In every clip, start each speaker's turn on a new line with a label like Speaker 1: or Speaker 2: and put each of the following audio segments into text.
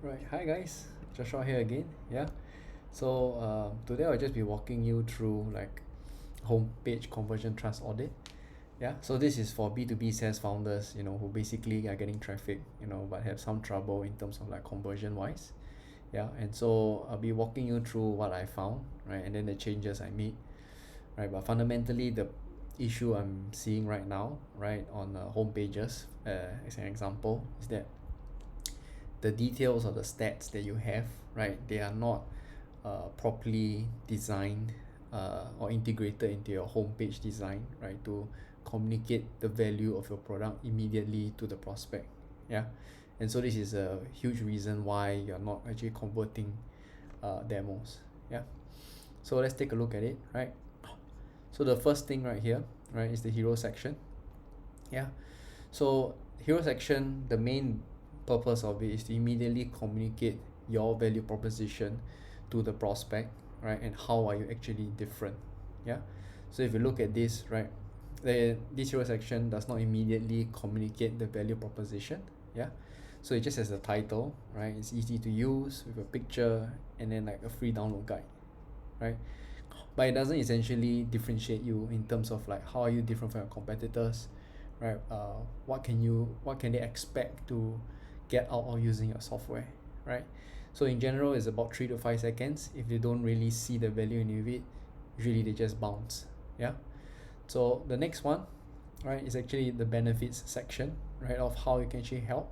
Speaker 1: Right, hi guys, Joshua here again. Yeah, so today I'll just be walking you through like homepage conversion trust audit. Yeah, so this is for B2B SaaS founders, who basically are getting traffic, but have some trouble in terms of like conversion wise. Yeah, and so I'll be walking you through what I found, right, and then the changes I made, right. But fundamentally, the issue I'm seeing right now, right, on home pages, as an example, is that the details or the stats that you have, right, they are not properly designed or integrated into your homepage design, right, to communicate the value of your product immediately to the prospect. Yeah, and so this is a huge reason why you're not actually converting demos. Yeah, so let's take a look at it, right. So the first thing right here, right, is the hero section. Yeah, so hero section, the main purpose of it is to immediately communicate your value proposition to the prospect, right, and how are you actually different. Yeah, so if you look at this, right, this hero section does not immediately communicate the value proposition. Yeah, so it just has a title, right, it's easy to use with a picture and then like a free download guide, right, but it doesn't essentially differentiate you in terms of like how are you different from your competitors, right. What can they expect to get out of using your software, right. So in general, it's about 3 to 5 seconds. If they don't really see the value in it, usually they just bounce. Yeah, so the next one, right, is actually the benefits section, right, of how you can actually help.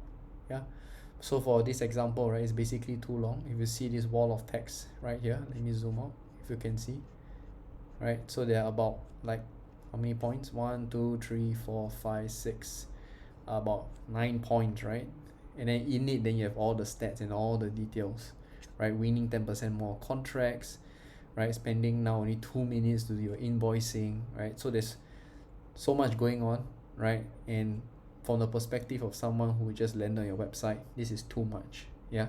Speaker 1: Yeah, so for this example, right, it's basically too long. If you see this wall of text right here, let me zoom out if you can see, right. So there are about like how many points? 1 2 3 4 5 6, about 9 points, right. And then in it, then you have all the stats and all the details, right. Winning 10% more contracts, right. Spending now only 2 minutes to do your invoicing, right. So there's so much going on, right. And from the perspective of someone who just landed on your website, this is too much. Yeah,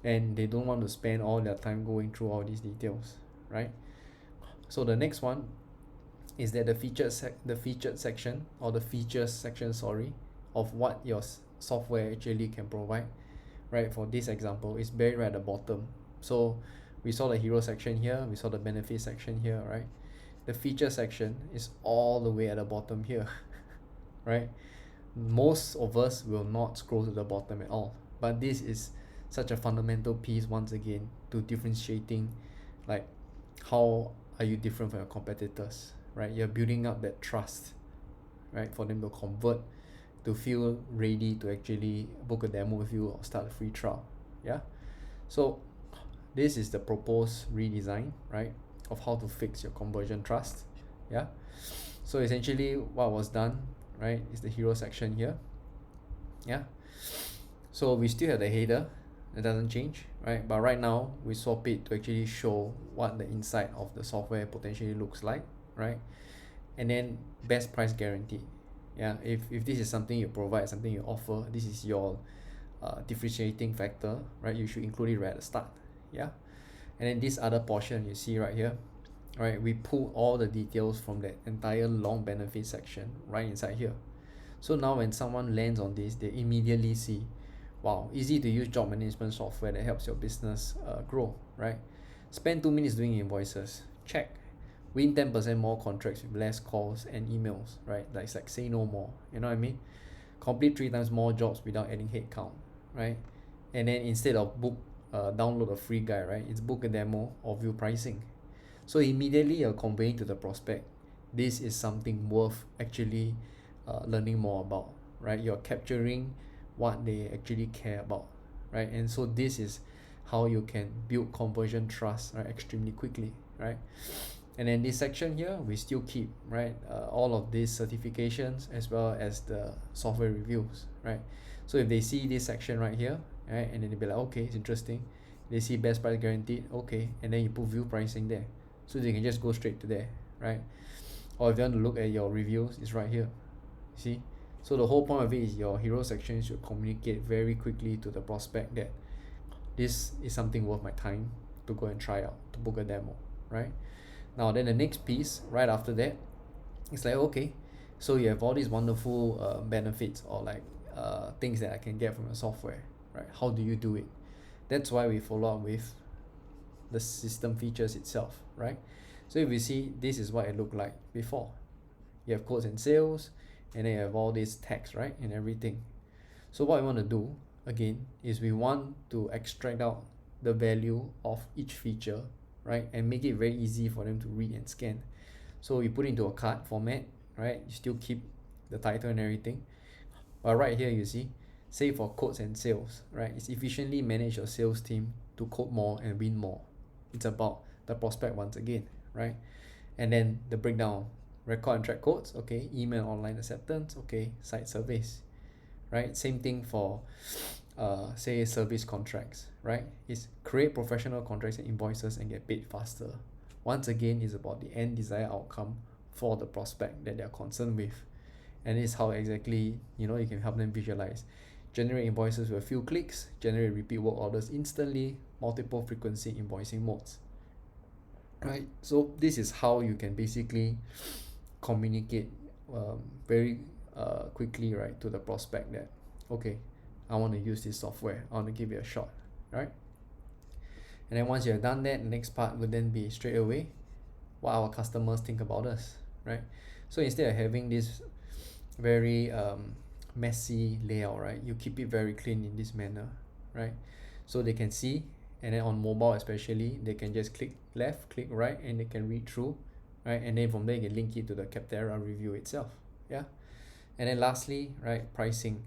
Speaker 1: and they don't want to spend all their time going through all these details, right. So the next one is that the featured section, or the features section, sorry, of what your software actually can provide, right. For this example, it's buried right at the bottom. So we saw the hero section here, we saw the benefit section here, right. The feature section is all the way at the bottom here. Right. Most of us will not scroll to the bottom at all, but this is such a fundamental piece, once again, to differentiating like how are you different from your competitors, right. You're building up that trust, right, for them to convert, to feel ready to actually book a demo with you or start a free trial. Yeah, so this is the proposed redesign, right, of how to fix your conversion trust. Yeah, so essentially what was done, right, is the hero section here. Yeah, so we still have the header, it doesn't change, right, but right now we swap it to actually show what the inside of the software potentially looks like, right. And then best price guarantee. Yeah, if this is something you provide, something you offer, this is your differentiating factor, right, you should include it right at the start. Yeah, and then this other portion you see right here, right, we pull all the details from that entire long benefit section right inside here. So now when someone lands on this, they immediately see, wow, easy to use job management software that helps your business grow, right. Spend 2 minutes doing invoices, check. Win 10% more contracts with less calls and emails, right. Like it's like say no more, you know what I mean. Complete 3 times more jobs without adding headcount, right. And then instead of download a free guide, right, it's book a demo or view pricing. So immediately you're conveying to the prospect, this is something worth actually learning more about, right. You're capturing what they actually care about, right. And so this is how you can build conversion trust, right, extremely quickly, right. And then this section here, we still keep, right, all of these certifications as well as the software reviews, right. So if they see this section right here, right, and then they'll be like, okay, it's interesting. They see best price guaranteed, okay, and then you put view pricing there, so they can just go straight to there, right. Or if you want to look at your reviews, it's right here. See, so the whole point of it is your hero section should communicate very quickly to the prospect that this is something worth my time to go and try out, to book a demo, right. Now then the next piece right after that, it's like, okay, so you have all these wonderful benefits, or like things that I can get from your software, right. How do you do it? That's why we follow up with the system features itself, right? So if you see, this is what it looked like before. You have quotes and sales, and then you have all these tags, right, and everything. So what we want to do again is we want to extract out the value of each feature, right, and make it very easy for them to read and scan. So you put it into a card format, right? You still keep the title and everything, but right here you see, say for quotes and sales, right, it's efficiently manage your sales team to quote more and win more. It's about the prospect once again, right? And then the breakdown, record and track quotes, okay, email online acceptance, okay, site surveys, right? Same thing for say service contracts, right? Is create professional contracts and invoices and get paid faster. Once again, it's about the end desired outcome for the prospect that they're concerned with, and it's how exactly you can help them visualize. Generate invoices with a few clicks, generate repeat work orders instantly, multiple frequency invoicing modes, right? So this is how you can basically communicate very quickly, right, to the prospect that, okay, I want to use this software, I want to give it a shot, right? And then once you have done that, the next part would then be straight away what our customers think about us, right? So instead of having this very messy layout, right, you keep it very clean in this manner, right? So they can see, and then on mobile especially, they can just click left, click right, and they can read through, right? And then from there you can link it to the Capterra review itself, yeah. And then lastly, right, pricing,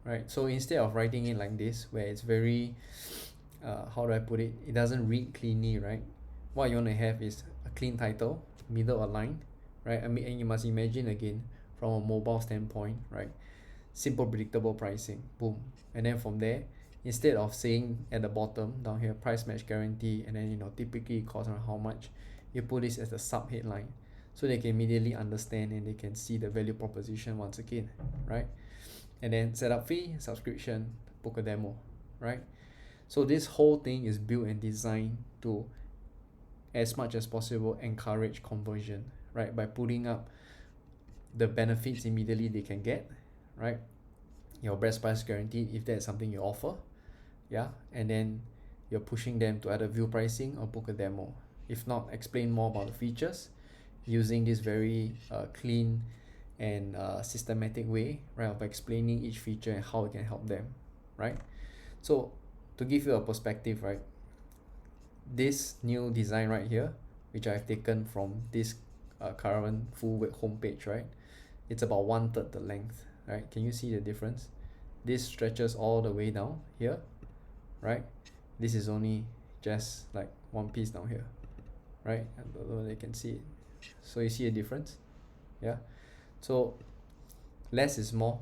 Speaker 1: right? So instead of writing it like this, where it's very how do I put it, it doesn't read cleanly, right? What you want to have is a clean title, middle aligned, right? I mean, and you must imagine again from a mobile standpoint, right? Simple, predictable pricing, boom. And then from there, instead of saying at the bottom down here, price match guarantee, and then typically it costs around how much, you put this as the sub headline, so they can immediately understand and they can see the value proposition once again, right? And then setup fee, subscription, book a demo, right? So this whole thing is built and designed to, as much as possible, encourage conversion, right? By putting up the benefits immediately they can get, right? Your best price guaranteed if that's something you offer, yeah. And then you're pushing them to either view pricing or book a demo. If not, explain more about the features using this very clean and systematic way, right, of explaining each feature and how it can help them, right? So to give you a perspective, right, this new design right here, which I've taken from this current full web homepage, right, it's about 1/3 the length, right? Can you see the difference? This stretches all the way down here, right? This is only just like one piece down here, right? I don't know if they can see it. So you see a difference, yeah? So less is more,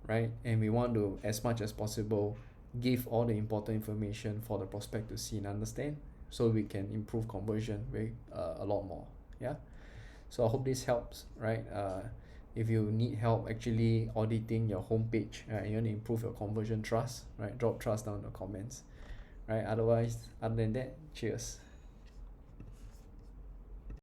Speaker 1: right? And we want to, as much as possible, give all the important information for the prospect to see and understand, so we can improve conversion very a lot more, yeah. So I hope this helps, right? If you need help actually auditing your homepage, right, you want to improve your conversion trust, right, drop trust down in the comments, right? Otherwise, other than that, cheers.